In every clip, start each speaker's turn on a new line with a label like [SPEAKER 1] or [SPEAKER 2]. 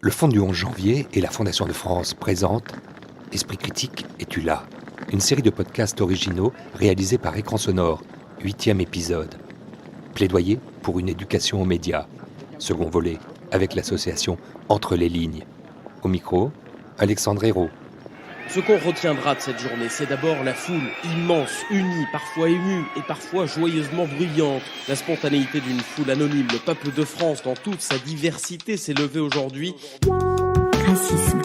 [SPEAKER 1] Le Fonds du 11 janvier et la Fondation de France présentent Esprit critique, es-tu là ? Une série de podcasts originaux réalisés par Écran Sonore, 8e épisode. Plaidoyer pour une éducation aux médias. Second volet, avec l'association Entre les lignes. Au micro, Alexandre Hérault.
[SPEAKER 2] Ce qu'on retiendra de cette journée, c'est d'abord la foule immense, unie, parfois émue et parfois joyeusement bruyante. La spontanéité d'une foule anonyme, le peuple de France dans toute sa diversité s'est levé aujourd'hui.
[SPEAKER 3] Racisme,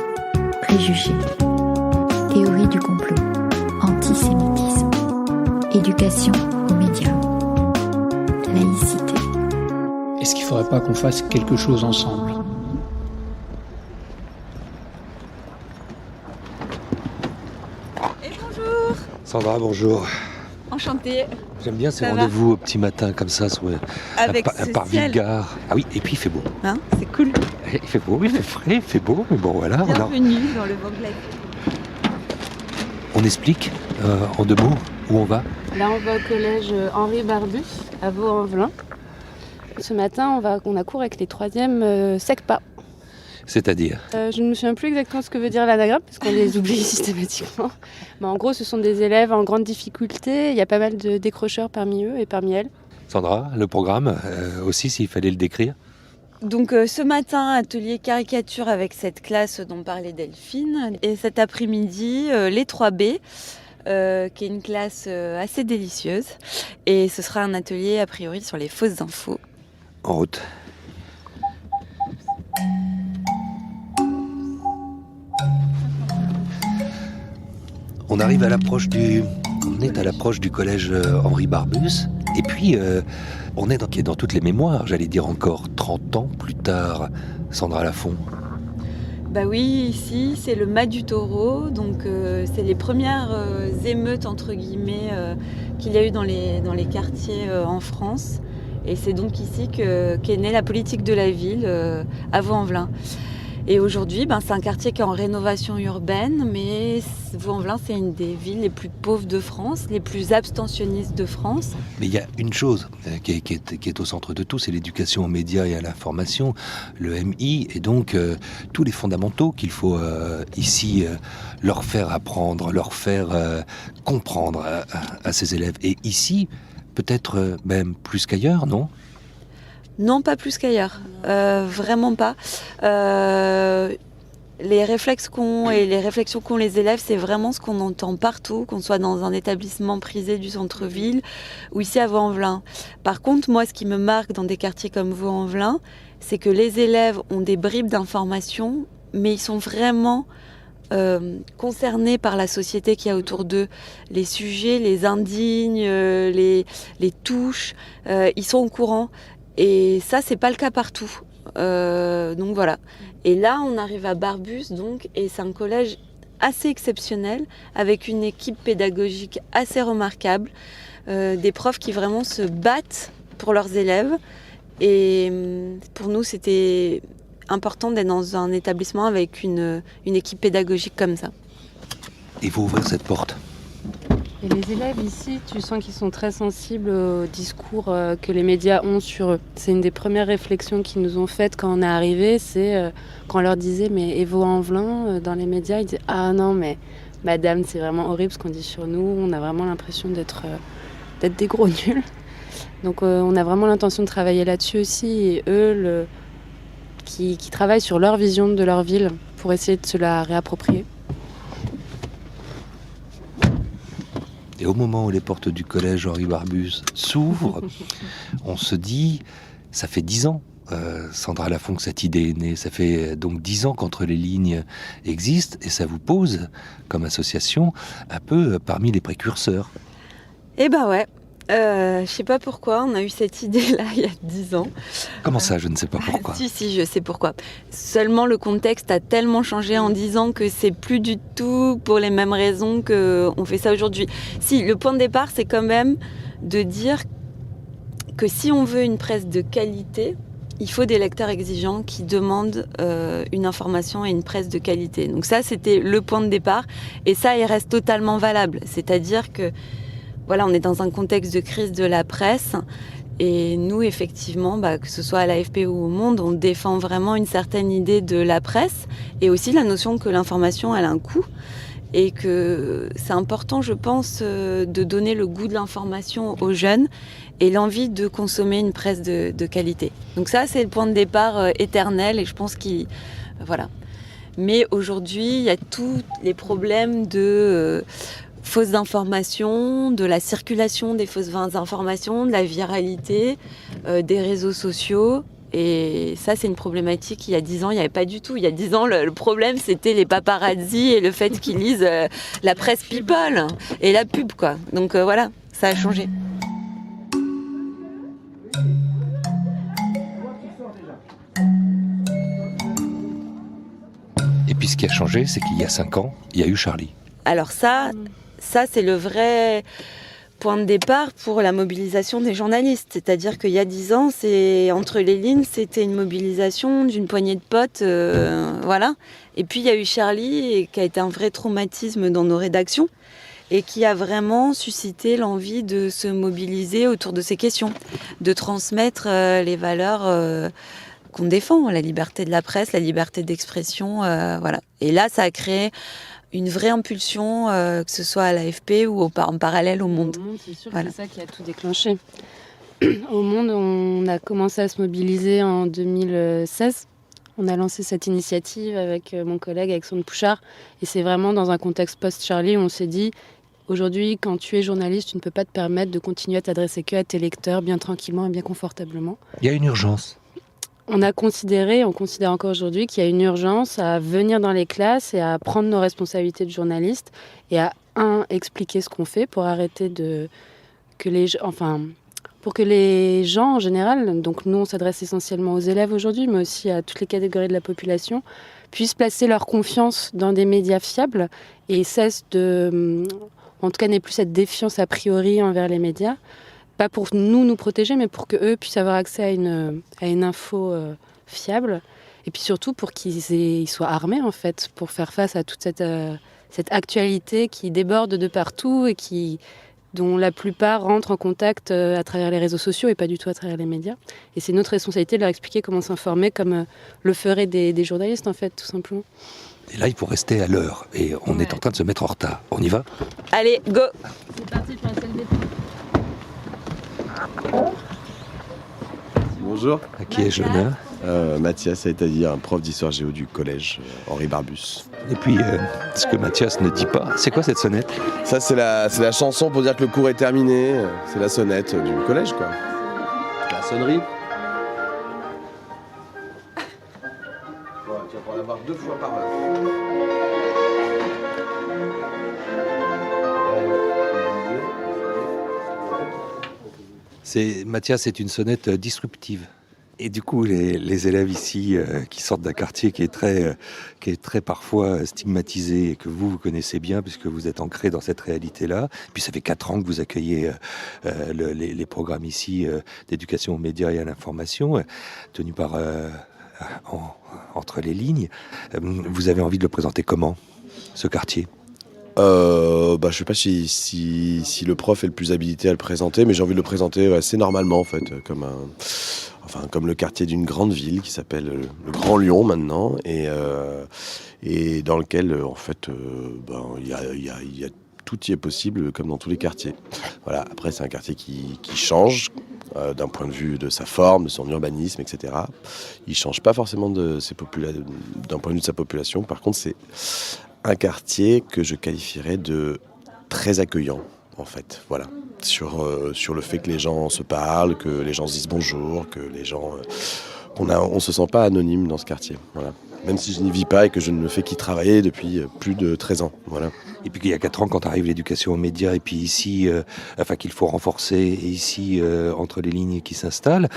[SPEAKER 3] préjugés, théorie du complot, antisémitisme, éducation aux médias, laïcité.
[SPEAKER 4] Est-ce qu'il ne faudrait pas qu'on fasse quelque chose ensemble ?
[SPEAKER 1] Sandra, bonjour.
[SPEAKER 5] Enchantée.
[SPEAKER 1] J'aime bien ces
[SPEAKER 5] Ça
[SPEAKER 1] rendez-vous au petit matin comme ça, sur
[SPEAKER 5] Avec
[SPEAKER 1] un
[SPEAKER 5] ce
[SPEAKER 1] parvis de
[SPEAKER 5] ciel.
[SPEAKER 1] gare. Ah oui, et puis il fait beau.
[SPEAKER 5] Hein, c'est cool.
[SPEAKER 1] Il fait beau, il fait frais, il fait beau, mais bon voilà.
[SPEAKER 5] Bienvenue dans le Vogue Live.
[SPEAKER 1] On explique en 2 mots où on va.
[SPEAKER 6] Là, on va au collège Henri Barbus à Vaux-en-Velin. Ce matin, on a cours avec les 3e SECPA.
[SPEAKER 1] C'est-à-dire
[SPEAKER 6] Je ne me souviens plus exactement ce que veut dire l'anagramme, parce qu'on les oublie systématiquement. Mais en gros, ce sont des élèves en grande difficulté. Il y a pas mal de décrocheurs parmi eux et parmi elles.
[SPEAKER 1] Sandra, le programme aussi, s'il fallait le décrire.
[SPEAKER 5] Donc ce matin, atelier caricature avec cette classe dont parlait Delphine. Et cet après-midi, les 3B, qui est une classe assez délicieuse. Et ce sera un atelier a priori sur les fausses infos.
[SPEAKER 1] En route. On arrive à l'approche On est à l'approche du collège Henri Barbus. Et puis, on est dans toutes les mémoires, j'allais dire encore 30 ans plus tard, Sandra Lafont.
[SPEAKER 5] Bah oui, ici, c'est le Mas du Taureau. Donc c'est les premières émeutes, entre guillemets, qu'il y a eu dans les quartiers en France. Et c'est donc ici qu'est née la politique de la ville, à Vaux-en-Velin. Et aujourd'hui, c'est un quartier qui est en rénovation urbaine, mais Vaux-en-Velin, c'est une des villes les plus pauvres de France, les plus abstentionnistes de France.
[SPEAKER 1] Mais il y a une chose qui est au centre de tout, c'est l'éducation aux médias et à l'information, le MI, et donc tous les fondamentaux qu'il faut ici leur faire apprendre, leur faire comprendre à ces élèves. Et ici, peut-être même plus qu'ailleurs, non ?
[SPEAKER 5] Non, pas plus qu'ailleurs. Vraiment pas. Les réflexes qu'ont et les réflexions qu'ont les élèves, c'est vraiment ce qu'on entend partout, qu'on soit dans un établissement prisé du centre-ville ou ici à Vaux-en-Velin. Par contre, moi, ce qui me marque dans des quartiers comme Vaux-en-Velin, c'est que les élèves ont des bribes d'informations, mais ils sont vraiment concernés par la société qu'il y a autour d'eux. Les sujets les indignes, les touchent, ils sont au courant. Et ça, c'est pas le cas partout. Donc voilà. Et là, on arrive à Barbus, donc, et c'est un collège assez exceptionnel, avec une équipe pédagogique assez remarquable, des profs qui vraiment se battent pour leurs élèves. Et pour nous, c'était important d'être dans un établissement avec une équipe pédagogique comme ça.
[SPEAKER 1] Il faut ouvrir cette porte.
[SPEAKER 6] Et les élèves ici, tu sens qu'ils sont très sensibles au discours que les médias ont sur eux. C'est une des premières réflexions qu'ils nous ont faites quand on est arrivé, c'est quand on leur disait « mais et Vaux-en-Velin dans les médias ?» Ils disaient « ah non mais madame, c'est vraiment horrible ce qu'on dit sur nous, on a vraiment l'impression d'être des gros nuls. » Donc on a vraiment l'intention de travailler là-dessus aussi, et eux qui travaillent sur leur vision de leur ville pour essayer de se la réapproprier.
[SPEAKER 1] Et au moment où les portes du collège Henri Barbus s'ouvrent, on se dit, ça fait 10 ans, Sandra Lafont, que cette idée est née. Ça fait donc 10 ans qu'Entre les lignes existe, et ça vous pose, comme association, un peu parmi les précurseurs.
[SPEAKER 5] Eh ben ouais. Je sais pas pourquoi, on a eu cette idée-là il y a 10 ans.
[SPEAKER 1] Comment ça, je ne sais pas pourquoi.
[SPEAKER 5] Si, je sais pourquoi. Seulement, le contexte a tellement changé en 10 ans que c'est plus du tout pour les mêmes raisons qu'on fait ça aujourd'hui. Si, le point de départ, c'est quand même de dire que si on veut une presse de qualité, il faut des lecteurs exigeants qui demandent une information et une presse de qualité. Donc ça, c'était le point de départ. Et ça, il reste totalement valable. C'est-à-dire que voilà, on est dans un contexte de crise de la presse Et nous, effectivement, que ce soit à l'AFP ou au Monde, on défend vraiment une certaine idée de la presse et aussi la notion que l'information, elle a un coût. Et que c'est important, je pense, de donner le goût de l'information aux jeunes et l'envie de consommer une presse de qualité. Donc ça, c'est le point de départ éternel et je pense qu'il... voilà. Mais aujourd'hui, il y a tous les problèmes de fausses informations, de la circulation des fausses informations, de la viralité, des réseaux sociaux. Et ça, c'est une problématique. Il y a 10 ans, il n'y avait pas du tout. Il y a 10 ans, le problème, c'était les paparazzis et le fait qu'ils lisent la presse people et la pub, quoi. Donc voilà, ça a changé.
[SPEAKER 1] Et puis ce qui a changé, c'est qu'il y a 5 ans, il y a eu Charlie.
[SPEAKER 5] Alors ça c'est le vrai point de départ pour la mobilisation des journalistes. C'est-à-dire qu'il y a 10 ans, entre les lignes, c'était une mobilisation d'une poignée de potes, voilà. Et puis il y a eu Charlie, qui a été un vrai traumatisme dans nos rédactions et qui a vraiment suscité l'envie de se mobiliser autour de ces questions, de transmettre les valeurs qu'on défend, la liberté de la presse, la liberté d'expression, voilà. Et là, ça a créé une vraie impulsion, que ce soit à l'AFP ou en parallèle au Monde.
[SPEAKER 6] Au Monde, c'est sûr,
[SPEAKER 5] voilà.
[SPEAKER 6] C'est ça qui a tout déclenché. Au Monde, on a commencé à se mobiliser en 2016. On a lancé cette initiative avec mon collègue Alexandre Pouchard. Et c'est vraiment dans un contexte post-Charlie où on s'est dit, aujourd'hui, quand tu es journaliste, tu ne peux pas te permettre de continuer à t'adresser que à tes lecteurs, bien tranquillement et bien confortablement.
[SPEAKER 1] Il y a une urgence.
[SPEAKER 6] On considère encore aujourd'hui qu'il y a une urgence à venir dans les classes et à prendre nos responsabilités de journalistes et à, expliquer ce qu'on fait pour arrêter pour que les gens en général, donc nous on s'adresse essentiellement aux élèves aujourd'hui, mais aussi à toutes les catégories de la population, puissent placer leur confiance dans des médias fiables et en tout cas n'aient plus cette défiance a priori envers les médias. Pas pour nous protéger, mais pour qu'eux puissent avoir accès à une info fiable. Et puis surtout pour qu'ils soient armés, en fait, pour faire face à toute cette actualité qui déborde de partout et dont la plupart rentrent en contact à travers les réseaux sociaux et pas du tout à travers les médias. Et c'est notre responsabilité de leur expliquer comment s'informer, comme le feraient des journalistes, en fait, tout simplement.
[SPEAKER 1] Et là, il faut rester à l'heure. Et on est en train de se mettre en retard. On y va ?
[SPEAKER 5] Allez, go!
[SPEAKER 6] C'est parti pour la salle des temps.
[SPEAKER 7] Bonjour.
[SPEAKER 1] Qui est Jonas ?
[SPEAKER 7] Mathias, c'est-à-dire un prof d'histoire géo du collège Henri Barbus.
[SPEAKER 1] Et puis, ce que Mathias ne dit pas, c'est quoi cette sonnette ?
[SPEAKER 7] Ça, c'est la chanson pour dire que le cours est terminé. C'est la sonnette du collège, quoi. La sonnerie. Ouais, tu vas pouvoir l'avoir 2 fois par heure.
[SPEAKER 1] Mathias, c'est une sonnette disruptive. Et du coup, les élèves ici qui sortent d'un quartier qui est très parfois stigmatisé et que vous connaissez bien puisque vous êtes ancrés dans cette réalité-là. Puis ça fait 4 ans que vous accueillez les programmes ici d'éducation aux médias et à l'information, tenus par Entre les lignes. Vous avez envie de le présenter comment, ce quartier ?
[SPEAKER 7] Je sais pas si le prof est le plus habilité à le présenter, mais j'ai envie de le présenter assez normalement en fait, comme le quartier d'une grande ville qui s'appelle le Grand Lyon maintenant, et dans lequel en fait il y a tout y est possible comme dans tous les quartiers. Voilà. Après c'est un quartier qui change d'un point de vue de sa forme, de son urbanisme, etc. Il change pas forcément d'un point de vue de sa population. Par contre c'est un quartier que je qualifierais de très accueillant, en fait, voilà. Sur le fait que les gens se parlent, que les gens se disent bonjour, que les gens... on se sent pas anonyme dans ce quartier, voilà. Même si je n'y vis pas et que je ne fais qu'y travailler depuis plus de 13 ans, voilà.
[SPEAKER 1] Et puis qu'il y a 4 ans, quand arrive l'éducation aux médias, et puis ici, qu'il faut renforcer, et ici, Entre les lignes qui s'installe,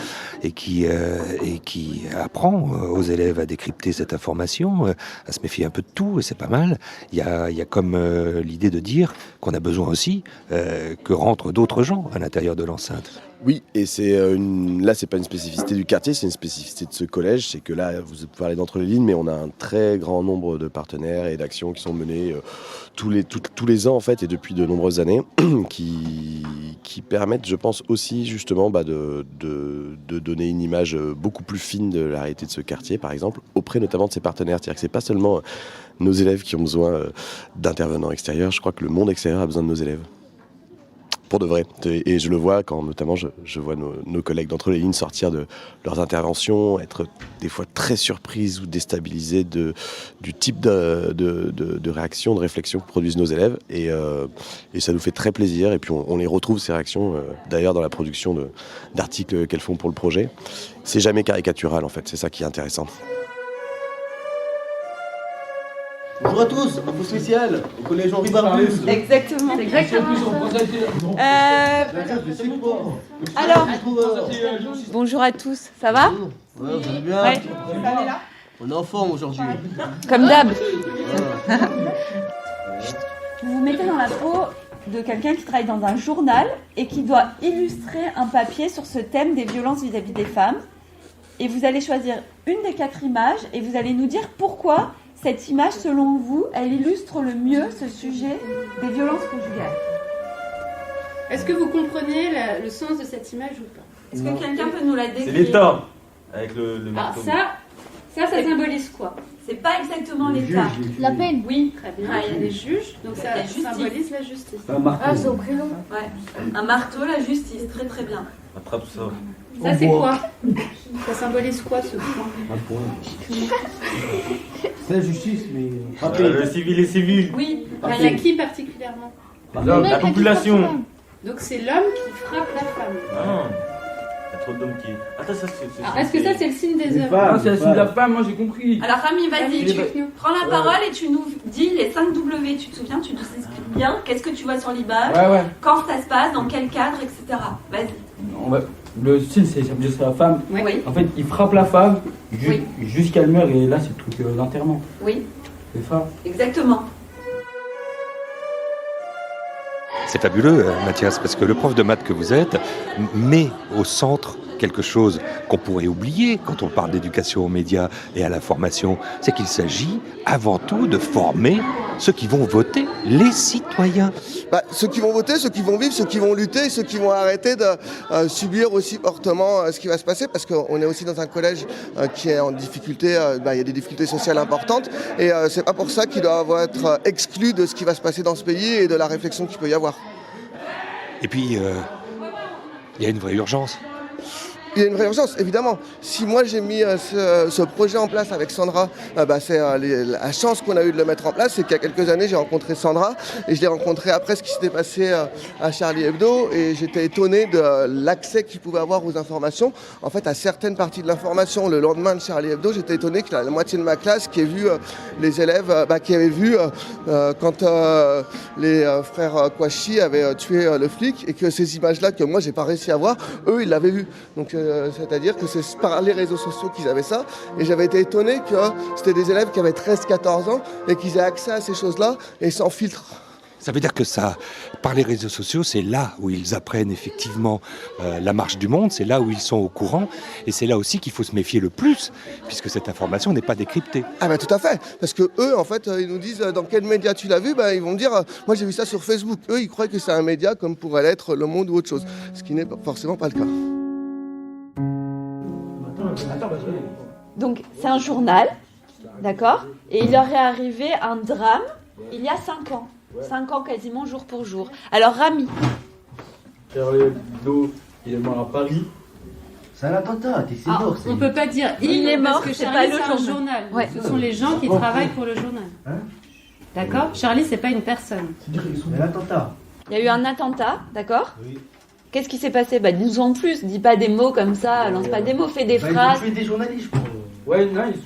[SPEAKER 1] et qui apprend aux élèves à décrypter cette information, à se méfier un peu de tout, et c'est pas mal. Il y a comme l'idée de dire qu'on a besoin aussi que rentrent d'autres gens à l'intérieur de l'enceinte.
[SPEAKER 7] Oui, et là, c'est pas une spécificité du quartier, c'est une spécificité de ce collège. C'est que là, vous parlez d'Entre les lignes, mais on a un très grand nombre de partenaires et d'actions qui sont menées tous les tous les ans en fait et depuis de nombreuses années qui permettent, je pense aussi justement de donner une image beaucoup plus fine de la réalité de ce quartier, par exemple, auprès notamment de ses partenaires. C'est-à-dire que c'est pas seulement nos élèves qui ont besoin d'intervenants extérieurs. Je crois que le monde extérieur a besoin de nos élèves. Pour de vrai. Et je le vois quand notamment je vois nos collègues d'entre les lignes sortir de leurs interventions, être des fois très surprises ou déstabilisés du type de réaction, de réflexion que produisent nos élèves. Et ça nous fait très plaisir. Et puis on les retrouve, ces réactions, d'ailleurs dans la production d'articles qu'elles font pour le projet. C'est jamais caricatural en fait, c'est ça qui est intéressant.
[SPEAKER 8] Bonjour à tous, info spéciale au collège Henri Barbus.
[SPEAKER 5] Exactement. Alors, bonjour à tous, ça va?
[SPEAKER 8] Ouais, vous allez bien?
[SPEAKER 5] Ouais.
[SPEAKER 8] On est en forme aujourd'hui.
[SPEAKER 5] Comme d'hab. Vous vous mettez dans la peau de quelqu'un qui travaille dans un journal et qui doit illustrer un papier sur ce thème des violences vis-à-vis des femmes. Et vous allez choisir une des 4 images et vous allez nous dire pourquoi cette image, selon vous, elle illustre le mieux ce sujet des violences conjugales.
[SPEAKER 6] Est-ce que vous comprenez le sens de cette image ou pas?
[SPEAKER 5] Est-ce que quelqu'un peut nous la décrire?
[SPEAKER 9] C'est l'État avec le
[SPEAKER 6] Alors
[SPEAKER 9] marteau.
[SPEAKER 6] ça symbolise quoi?
[SPEAKER 5] C'est pas exactement l'État.
[SPEAKER 6] La peine. Oui, très bien. Il y a des juges, donc ça symbolise la justice.
[SPEAKER 8] Ah,
[SPEAKER 6] c'est au prénom.
[SPEAKER 5] Ouais. Un marteau, la justice, très très bien.
[SPEAKER 9] Attrape ça.
[SPEAKER 6] Ça c'est quoi? Ça symbolise quoi ce point?
[SPEAKER 8] C'est la justice, mais...
[SPEAKER 9] Le civil est civil.
[SPEAKER 6] Oui, il y a qui particulièrement?
[SPEAKER 9] La population.
[SPEAKER 6] Donc c'est l'homme qui frappe la femme.
[SPEAKER 9] Ah. Il y a trop d'hommes qui... Attends, ça c'est...
[SPEAKER 6] Est-ce que ça c'est le signe des hommes?
[SPEAKER 8] Ah, c'est la signe de la femme, moi j'ai compris.
[SPEAKER 5] Alors Rami, vas-y, tu
[SPEAKER 6] Explique-nous.
[SPEAKER 5] prends la parole et tu nous dis les 5 W. Tu te souviens, tu nous expliques bien qu'est-ce que tu vois sur l'image,
[SPEAKER 8] Ouais.
[SPEAKER 5] quand ça se passe, dans quel cadre, etc. Vas-y.
[SPEAKER 8] Le signe, ça veut dire c'est la femme.
[SPEAKER 6] Oui.
[SPEAKER 5] Oui,
[SPEAKER 8] En fait, il frappe la femme
[SPEAKER 5] Oui.
[SPEAKER 8] jusqu'à elle meurt, et là c'est le truc d'enterrement.
[SPEAKER 5] oui,
[SPEAKER 8] C'est ça.
[SPEAKER 5] exactement.
[SPEAKER 1] C'est fabuleux, Mathias, parce que le prof de maths que vous êtes met au centre quelque chose qu'on pourrait oublier quand on parle d'éducation aux médias et à la formation, c'est qu'il s'agit avant tout de former ceux qui vont voter, les citoyens.
[SPEAKER 10] Ceux qui vont voter, ceux qui vont vivre, ceux qui vont lutter, ceux qui vont arrêter de subir aussi fortement ce qui va se passer, parce qu'on est aussi dans un collège qui est en difficulté, il y a des difficultés sociales importantes, et c'est pas pour ça qu'ils doivent être exclus de ce qui va se passer dans ce pays et de la réflexion qu'il peut y avoir.
[SPEAKER 1] Et puis, il y a une vraie urgence.
[SPEAKER 10] Il y a une vraie urgence, évidemment. Si moi j'ai mis ce projet en place avec Sandra, c'est la chance qu'on a eu de le mettre en place, c'est qu'il y a quelques années j'ai rencontré Sandra et je l'ai rencontré après ce qui s'était passé à Charlie Hebdo et j'étais étonné de l'accès qu'il pouvait avoir aux informations. En fait, à certaines parties de l'information, le lendemain de Charlie Hebdo, j'étais étonné que la moitié de ma classe qui ait vu les élèves, qui avaient vu quand les frères Kouachi avaient tué le flic et que ces images-là que moi j'ai pas réussi à voir, eux ils l'avaient vu. Donc c'est-à-dire que c'est par les réseaux sociaux qu'ils avaient ça. Et j'avais été étonné que c'était des élèves qui avaient 13-14 ans et qu'ils aient accès à ces choses-là et sans filtre.
[SPEAKER 1] Ça veut dire que ça, par les réseaux sociaux, c'est là où ils apprennent effectivement la marche du monde, c'est là où ils sont au courant, et c'est là aussi qu'il faut se méfier le plus, puisque cette information n'est pas décryptée.
[SPEAKER 10] Ah bah tout à fait, parce que eux, en fait, ils nous disent dans quel média tu l'as vu, ils vont me dire, moi j'ai vu ça sur Facebook. Eux, ils croient que c'est un média comme pourrait l'être Le Monde ou autre chose, ce qui n'est forcément pas le cas.
[SPEAKER 5] Donc c'est un journal, d'accord? Et il leur est arrivé un drame il y a 5 ans. 5 ans quasiment jour pour jour. Alors Rami.
[SPEAKER 8] Charlie Hebdo, il est mort à Paris.
[SPEAKER 11] C'est un attentat, c'est mort.
[SPEAKER 6] On peut pas dire
[SPEAKER 5] il est mort,
[SPEAKER 6] parce que
[SPEAKER 5] c'est
[SPEAKER 6] Charlie
[SPEAKER 5] pas le
[SPEAKER 6] c'est un
[SPEAKER 5] journal.
[SPEAKER 6] journal.
[SPEAKER 5] Ouais.
[SPEAKER 6] Ce sont les gens qui travaillent pour le journal. D'accord? Charlie c'est pas une personne.
[SPEAKER 11] C'est un attentat.
[SPEAKER 5] Il y a eu un attentat, d'accord?
[SPEAKER 11] Oui.
[SPEAKER 5] Qu'est-ce qui s'est passé? Dis-nous en plus, dis pas des mots comme ça, lance pas des mots, fais des phrases.
[SPEAKER 11] Ils ont tué des journalistes, je crois.
[SPEAKER 8] Ouais, là, ils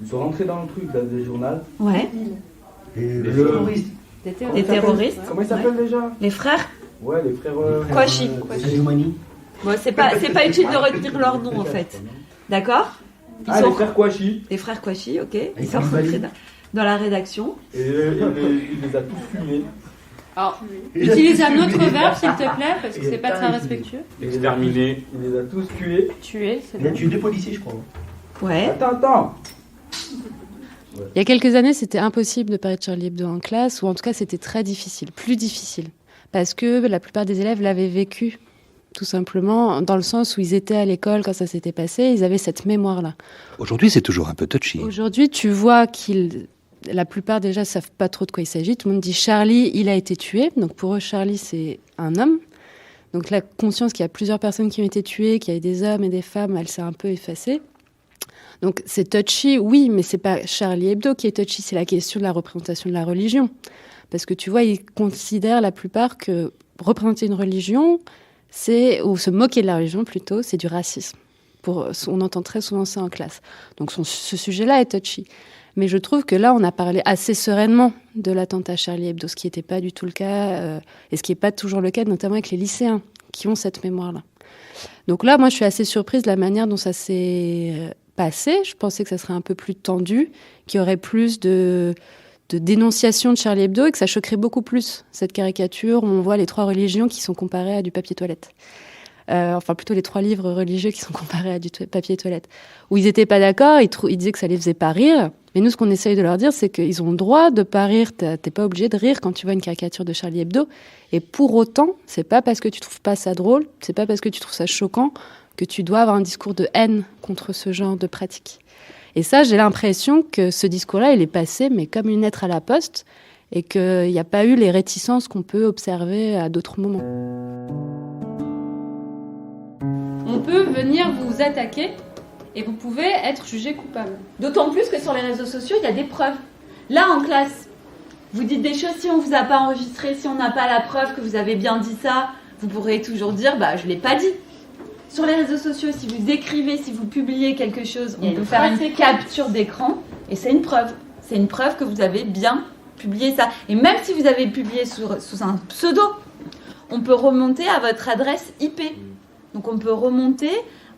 [SPEAKER 8] sont rentrés dans le truc là, des journaux.
[SPEAKER 5] Ouais.
[SPEAKER 11] Et les terroristes.
[SPEAKER 5] Des terroristes.
[SPEAKER 8] Comment ils s'appellent déjà?
[SPEAKER 5] Les frères
[SPEAKER 8] Ouais, les frères...
[SPEAKER 5] Kouachi.
[SPEAKER 11] Soleimani.
[SPEAKER 5] Bon, c'est pas utile de retenir leur nom en fait. D'accord?
[SPEAKER 8] Les frères Kouachi.
[SPEAKER 5] Les frères Kouachi, ok. Ils sont rentrés dans la rédaction.
[SPEAKER 8] Et il les a tous fumés.
[SPEAKER 6] Alors, utilise un autre verbe s'il te plaît, parce que c'est pas très respectueux.
[SPEAKER 9] Exterminé.
[SPEAKER 8] Il les a tous tués.
[SPEAKER 6] Tuer, c'est
[SPEAKER 11] Il a
[SPEAKER 6] bon.
[SPEAKER 11] tué 2 policiers, je crois.
[SPEAKER 5] Ouais.
[SPEAKER 8] Attends.
[SPEAKER 6] Il y a quelques années, c'était impossible de parler de Charlie Hebdo en classe, ou en tout cas, c'était très difficile, plus difficile. Parce que la plupart des élèves l'avaient vécu, tout simplement, dans le sens où ils étaient à l'école quand ça s'était passé, ils avaient cette mémoire-là.
[SPEAKER 1] Aujourd'hui, c'est toujours un peu touchy.
[SPEAKER 6] Aujourd'hui, tu vois la plupart déjà savent pas trop de quoi il s'agit. Tout le monde dit Charlie, il a été tué. Donc pour eux, Charlie, c'est un homme. Donc la conscience qu'il y a plusieurs personnes qui ont été tuées, qu'il y a des hommes et des femmes, elle s'est un peu effacée. Donc c'est touchy, oui, mais c'est pas Charlie Hebdo qui est touchy, c'est la question de la représentation de la religion. Parce que tu vois, ils considèrent la plupart que représenter une religion, ou se moquer de la religion plutôt, c'est du racisme. On entend très souvent ça en classe. Donc ce sujet-là est touchy. Mais je trouve que là, on a parlé assez sereinement de l'attentat Charlie Hebdo, ce qui n'était pas du tout le cas, et ce qui n'est pas toujours le cas, notamment avec les lycéens qui ont cette mémoire-là. Donc là, moi, je suis assez surprise de la manière dont ça s'est passé. Je pensais que ça serait un peu plus tendu, qu'il y aurait plus de dénonciation de Charlie Hebdo et que ça choquerait beaucoup plus, cette caricature où on voit les 3 religions qui sont comparées à du papier toilette. Enfin, plutôt les 3 livres religieux qui sont comparés à du papier toilette. Où ils n'étaient pas d'accord, ils disaient que ça les faisait pas rire. Mais nous, ce qu'on essaye de leur dire, c'est qu'ils ont le droit de pas rire. T'es pas obligé de rire quand tu vois une caricature de Charlie Hebdo. Et pour autant, c'est pas parce que tu trouves pas ça drôle, c'est pas parce que tu trouves ça choquant que tu dois avoir un discours de haine contre ce genre de pratique. Et ça, j'ai l'impression que ce discours-là, il est passé, mais comme une lettre à la poste, et qu'il n'y a pas eu les réticences qu'on peut observer à d'autres moments. On peut venir vous attaquer et vous pouvez être jugé coupable.
[SPEAKER 5] D'autant plus que sur les réseaux sociaux, il y a des preuves. Là, en classe, vous dites des choses, si on vous a pas enregistré, si on n'a pas la preuve que vous avez bien dit ça, vous pourrez toujours dire, je l'ai pas dit. Sur les réseaux sociaux, si vous écrivez, si vous publiez quelque chose, on peut faire une capture d'écran et c'est une preuve. C'est une preuve que vous avez bien publié ça. Et même si vous avez publié sous un pseudo, on peut remonter à votre adresse IP. Donc on peut remonter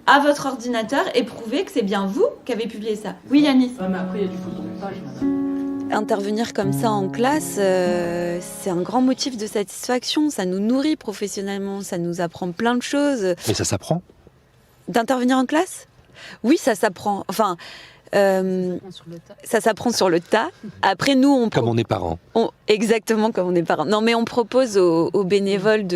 [SPEAKER 5] à votre ordinateur et prouver que c'est bien vous qui avez publié ça. Oui, Yanis.
[SPEAKER 11] Mais après, il y a du faux montage.
[SPEAKER 5] Intervenir comme ça en classe, c'est un grand motif de satisfaction. Ça nous nourrit professionnellement, ça nous apprend plein de choses.
[SPEAKER 1] Mais ça s'apprend ?
[SPEAKER 5] D'intervenir en classe ? Oui, ça s'apprend. Enfin, ça s'apprend sur le tas. Après, nous,
[SPEAKER 1] comme on est parents.
[SPEAKER 5] Exactement comme on est parents. Non, mais on propose aux bénévoles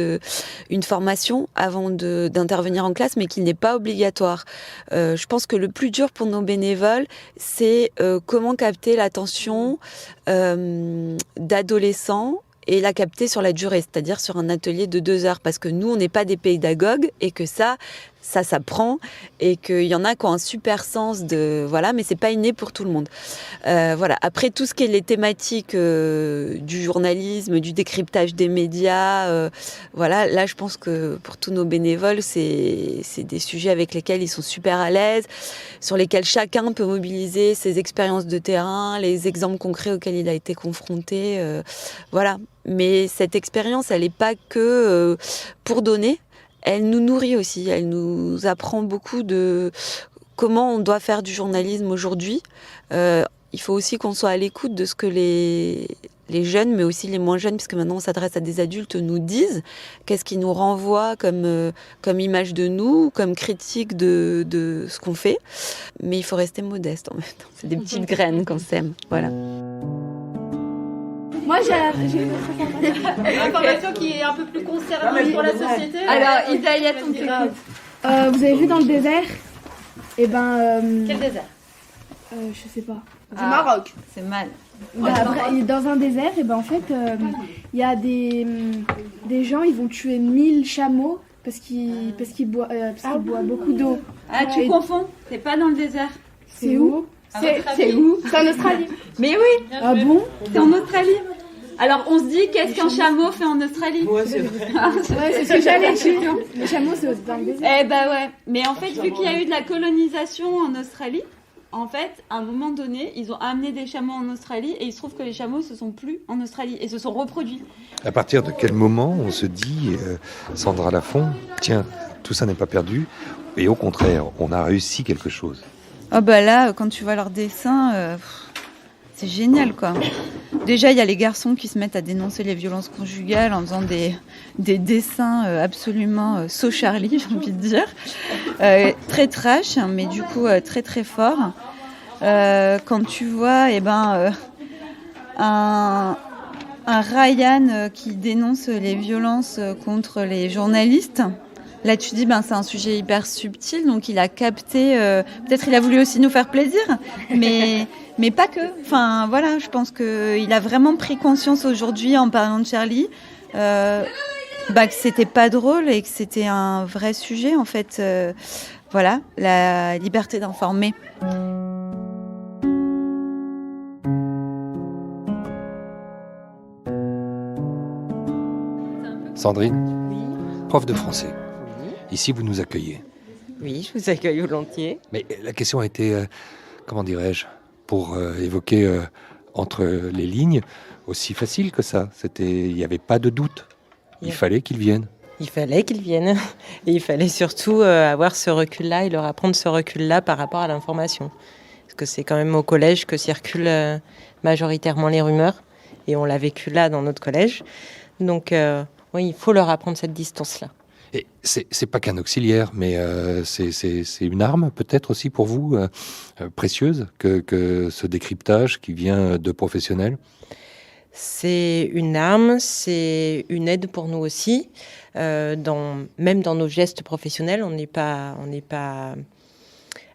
[SPEAKER 5] une formation avant d'intervenir en classe, mais qui n'est pas obligatoire. Je pense que le plus dur pour nos bénévoles, c'est comment capter l'attention d'adolescents et la capter sur la durée, c'est-à-dire sur un atelier de 2 heures, parce que nous, on n'est pas des pédagogues et que ça s'apprend et qu'il y en a qui ont un super sens mais c'est pas inné pour tout le monde. Après, tout ce qui est les thématiques du journalisme, du décryptage des médias, là, je pense que pour tous nos bénévoles, c'est des sujets avec lesquels ils sont super à l'aise, sur lesquels chacun peut mobiliser ses expériences de terrain, les exemples concrets auxquels il a été confronté, Mais cette expérience, elle n'est pas que pour donner. Elle nous nourrit aussi, elle nous apprend beaucoup de comment on doit faire du journalisme aujourd'hui. Il faut aussi qu'on soit à l'écoute de ce que les jeunes, mais aussi les moins jeunes, puisque maintenant on s'adresse à des adultes, nous disent. Qu'est-ce qui nous renvoie comme image de nous, comme critique de ce qu'on fait. Mais il faut rester modeste en même temps. C'est des petites graines qu'on sème. Voilà.
[SPEAKER 12] Moi, j'ai une information qui est un peu plus concernante pour la société.
[SPEAKER 5] Alors, Isaïa, ton
[SPEAKER 12] vous avez vu dans le désert
[SPEAKER 5] Quel désert
[SPEAKER 12] Je sais pas. Du Maroc.
[SPEAKER 5] C'est mal.
[SPEAKER 12] Dans un désert, en fait, il y a des gens, ils vont tuer 1000 chameaux parce qu'ils boivent beaucoup d'eau.
[SPEAKER 5] Ah, tu confonds. C'est pas dans le désert.
[SPEAKER 12] C'est où? C'est où? C'est en Australie.
[SPEAKER 5] Mais oui.
[SPEAKER 12] Ah bon?
[SPEAKER 5] C'est en Australie. Alors on se dit, qu'est-ce qu'un chameau fait en Australie?
[SPEAKER 12] Ouais, c'est vrai. Ouais, c'est ce que j'allais dire. Les chameaux, c'est dans le désert.
[SPEAKER 5] Ouais. Mais en fait, vu qu'il y a eu de la colonisation en Australie, en fait, à un moment donné, ils ont amené des chameaux en Australie et il se trouve que les chameaux se sont plus en Australie et se sont reproduits.
[SPEAKER 1] À partir de quel moment on se dit, Sandra Lafont, tiens, tout ça n'est pas perdu et au contraire, on a réussi quelque chose?
[SPEAKER 13] Là, quand tu vois leurs dessins, c'est génial, quoi. Déjà, il y a les garçons qui se mettent à dénoncer les violences conjugales en faisant des dessins absolument so Charlie, j'ai envie de dire. Très trash, mais du coup très très fort. Quand tu vois un Ryan qui dénonce les violences contre les journalistes, là tu dis c'est un sujet hyper subtil, donc il a capté, peut-être il a voulu aussi nous faire plaisir, mais pas que. Enfin voilà, je pense qu'il a vraiment pris conscience aujourd'hui en parlant de Charlie que c'était pas drôle et que c'était un vrai sujet en fait. Voilà, la liberté d'informer.
[SPEAKER 1] Sandrine, prof de français. Ici, vous nous accueillez.
[SPEAKER 14] Oui, je vous accueille volontiers.
[SPEAKER 1] Mais la question a été, comment dirais-je, pour évoquer entre les lignes, aussi facile que ça. Il n'y avait pas de doute. Il fallait qu'ils viennent.
[SPEAKER 14] Il fallait qu'ils viennent. Et il fallait surtout avoir ce recul-là et leur apprendre ce recul-là par rapport à l'information. Parce que c'est quand même au collège que circulent majoritairement les rumeurs. Et on l'a vécu là dans notre collège. Donc, oui, il faut leur apprendre cette distance-là.
[SPEAKER 1] Et c'est pas qu'un auxiliaire, mais c'est une arme peut-être aussi pour vous, précieuse, que ce décryptage qui vient de professionnels.
[SPEAKER 14] C'est une arme, c'est une aide pour nous aussi. Même dans nos gestes professionnels, on n'est pas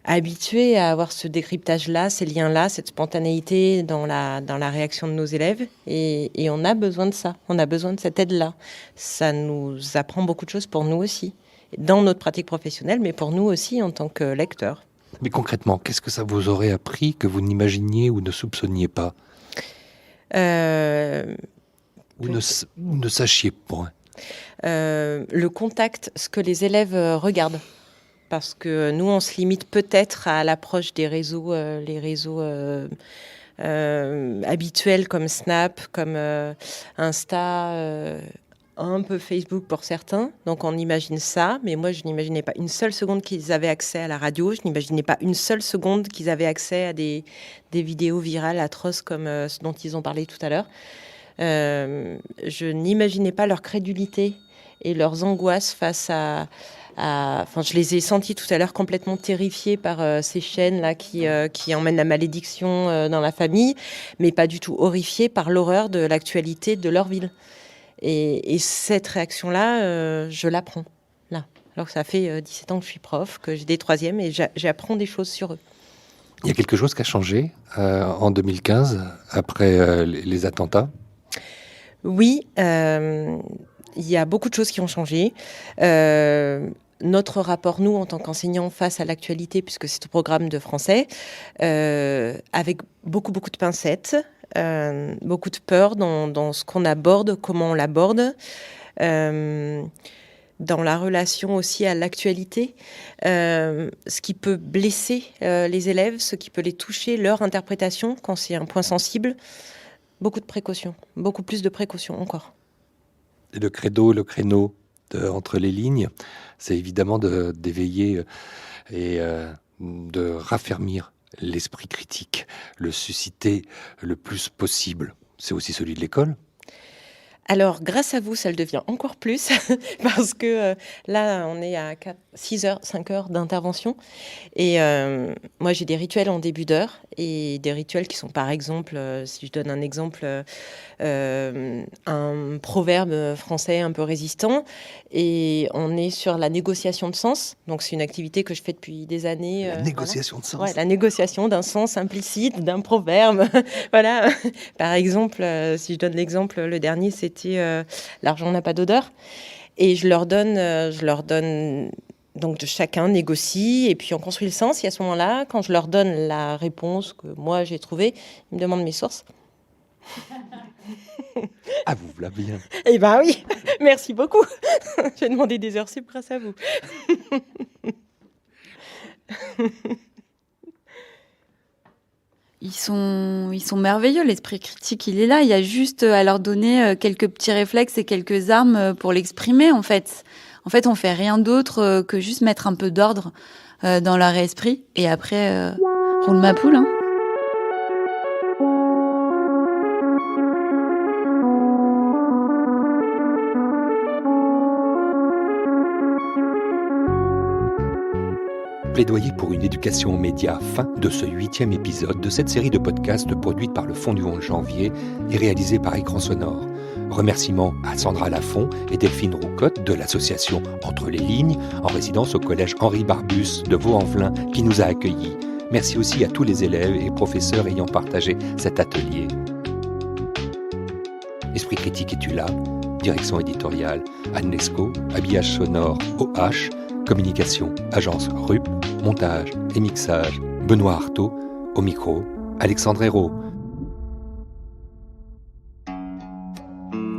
[SPEAKER 14] habitué à avoir ce décryptage-là, ces liens-là, cette spontanéité dans la réaction de nos élèves. Et on a besoin de ça, on a besoin de cette aide-là. Ça nous apprend beaucoup de choses pour nous aussi, dans notre pratique professionnelle, mais pour nous aussi en tant que lecteurs.
[SPEAKER 1] Mais concrètement, qu'est-ce que ça vous aurait appris que vous n'imaginiez ou ne soupçonniez pas ? Ou ne sachiez point.
[SPEAKER 14] Le contact, ce que les élèves regardent. Parce que nous, on se limite peut-être à l'approche des réseaux, les réseaux habituels comme Snap, comme Insta, un peu Facebook pour certains. Donc on imagine ça, mais moi je n'imaginais pas une seule seconde qu'ils avaient accès à la radio. Je n'imaginais pas une seule seconde qu'ils avaient accès à des vidéos virales atroces comme ce dont ils ont parlé tout à l'heure. Je n'imaginais pas leur crédulité et leurs angoisses face à je les ai sentis tout à l'heure complètement terrifiés par ces chaînes-là qui emmènent la malédiction dans la famille, mais pas du tout horrifiés par l'horreur de l'actualité de leur ville. Et cette réaction-là, je l'apprends, là. Alors que ça fait 17 ans que je suis prof, que j'ai des troisièmes, et j'apprends des choses sur eux.
[SPEAKER 1] Il y a quelque chose qui a changé en 2015, après les attentats ?
[SPEAKER 14] Oui, il y a beaucoup de choses qui ont changé. Notre rapport, nous, en tant qu'enseignants, face à l'actualité, puisque c'est un programme de français, avec beaucoup de pincettes, beaucoup de peur dans ce qu'on aborde, comment on l'aborde, dans la relation aussi à l'actualité, ce qui peut blesser les élèves, ce qui peut les toucher, leur interprétation, quand c'est un point sensible. Beaucoup de précautions, beaucoup plus de précautions encore.
[SPEAKER 1] Et le créneau entre les lignes, c'est évidemment d'éveiller et de raffermir l'esprit critique, le susciter le plus possible. C'est aussi celui de l'école.
[SPEAKER 14] Alors, grâce à vous, ça le devient encore plus, parce que là, on est à 5 heures d'intervention. Et moi, j'ai des rituels en début d'heure, et des rituels qui sont, par exemple, si je donne un exemple, un proverbe français un peu résistant, et on est sur la négociation de sens. Donc, c'est une activité que je fais depuis des années.
[SPEAKER 1] La négociation de sens.
[SPEAKER 14] Ouais, la négociation d'un sens implicite, d'un proverbe. Voilà. Par exemple, si je donne l'exemple, le dernier, c'était l'argent n'a pas d'odeur. Et je leur donne donc chacun négocie et puis on construit le sens. Et à ce moment-là, quand je leur donne la réponse que moi j'ai trouvée, ils me demandent mes sources.
[SPEAKER 1] Ah, vous l'avez bien.
[SPEAKER 14] Eh ben oui, merci beaucoup. J'ai demandé des heures sup grâce à vous.
[SPEAKER 5] Ils sont merveilleux, l'esprit critique, il est là. Il y a juste à leur donner quelques petits réflexes et quelques armes pour l'exprimer, en fait. En fait, on fait rien d'autre que juste mettre un peu d'ordre dans leur esprit. Et après, roule ma poule, hein.
[SPEAKER 1] Plaidoyer pour une éducation aux médias, fin de ce 8e épisode de cette série de podcasts produite par le Fonds du 11 janvier et réalisée par Écran Sonore. Remerciements à Sandra Lafont et Delphine Roucotte de l'association Entre les lignes, en résidence au collège Henri Barbus de Vaux-en-Velin qui nous a accueillis. Merci aussi à tous les élèves et professeurs ayant partagé cet atelier. Esprit critique es-tu là ? Direction éditoriale, Anne Lescaut, habillage sonore, OH, communication, agence RUP, montage et mixage, Benoît Artaud, au micro, Alexandre Hérault.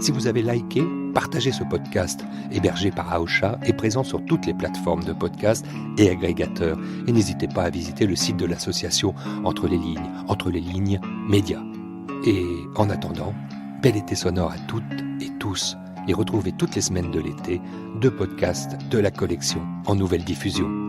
[SPEAKER 1] Si vous avez liké, partagez ce podcast, hébergé par Aosha et présent sur toutes les plateformes de podcast et agrégateurs. Et n'hésitez pas à visiter le site de l'association Entre les lignes, médias. Et en attendant, bel été sonore à toutes et tous, et retrouvez toutes les semaines de l'été 2 podcasts de la collection en nouvelle diffusion.